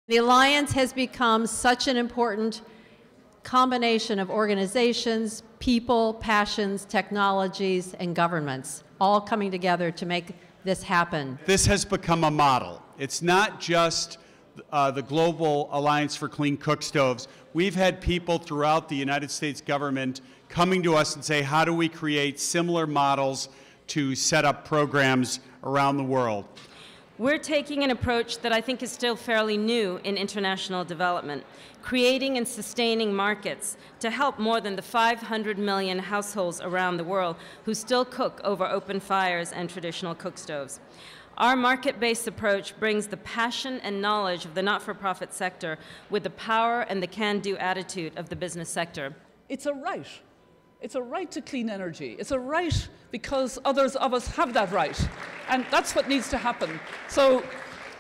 The Alliance has become such an important combination of organizations, people, passions, technologies, and governments, all coming together to make this happen. This has become a model. It's not just the Global Alliance for Clean Cookstoves. We've had people throughout the United States government coming to us and say, how do we create similar models to set up programs around the world? We're taking an approach that I think is still fairly new in international development, creating and sustaining markets to help more than the 500 million households around the world who still cook over open fires and traditional cookstoves. Our market-based approach brings the passion and knowledge of the not-for-profit sector with the power and the can-do attitude of the business sector. It's a right. It's a right to clean energy. It's a right because others of us have that right. And that's what needs to happen. So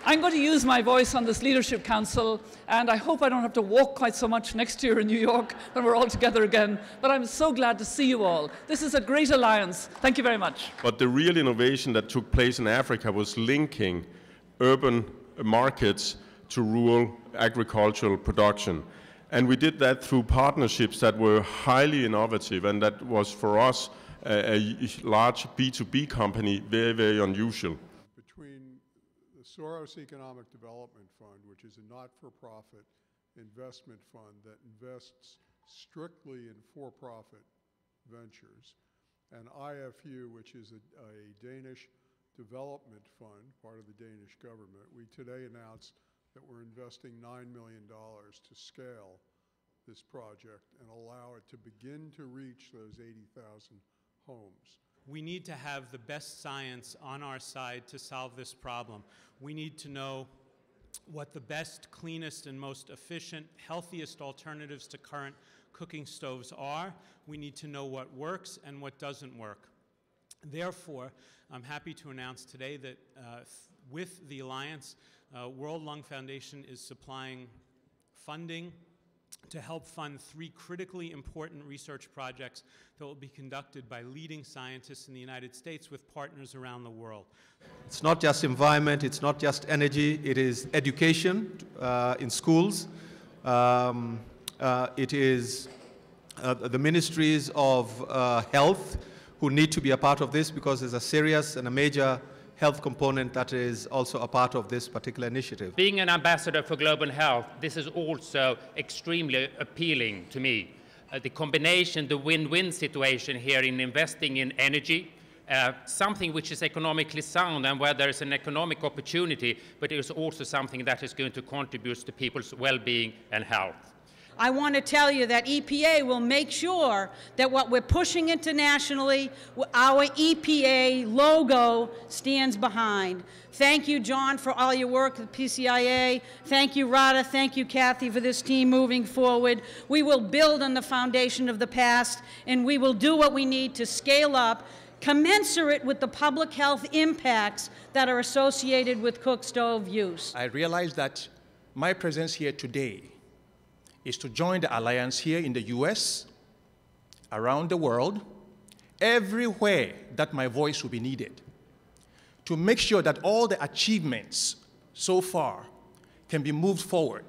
I'm going to use my voice on this Leadership Council, and I hope I don't have to walk quite so much next year in New York when we're all together again. But I'm so glad to see you all. This is a great alliance. Thank you very much. But the real innovation that took place in Africa was linking urban markets to rural agricultural production. And we did that through partnerships that were highly innovative, and that was for us a large B2B company, very, very unusual. Between the Soros Economic Development Fund, which is a not-for-profit investment fund that invests strictly in for-profit ventures, and IFU, which is a Danish development fund, part of the Danish government, we today announced that we're investing $9 million to scale this project and allow it to begin to reach those 80,000 homes. We need to have the best science on our side to solve this problem. We need to know what the best, cleanest, and most efficient, healthiest alternatives to current cooking stoves are. We need to know what works and what doesn't work. Therefore, I'm happy to announce today that with the Alliance, World Lung Foundation is supplying funding to help fund 3 critically important research projects that will be conducted by leading scientists in the United States with partners around the world. It's not just environment, it's not just energy, it is education in schools. It is the ministries of health who need to be a part of this, because there's a serious and a major health component that is also a part of this particular initiative. Being an ambassador for global health, this is also extremely appealing to me. The combination, the win-win situation here in investing in energy, something which is economically sound and where there is an economic opportunity, but it is also something that is going to contribute to people's well-being and health. I want to tell you that EPA will make sure that what we're pushing internationally, our EPA logo stands behind. Thank you, John, for all your work at PCIA. Thank you, Radha. Thank you, Kathy, for this team moving forward. We will build on the foundation of the past, and we will do what we need to scale up, commensurate with the public health impacts that are associated with cook stove use. I realize that my presence here today is to join the Alliance here in the US, around the world, everywhere that my voice will be needed, to make sure that all the achievements so far can be moved forward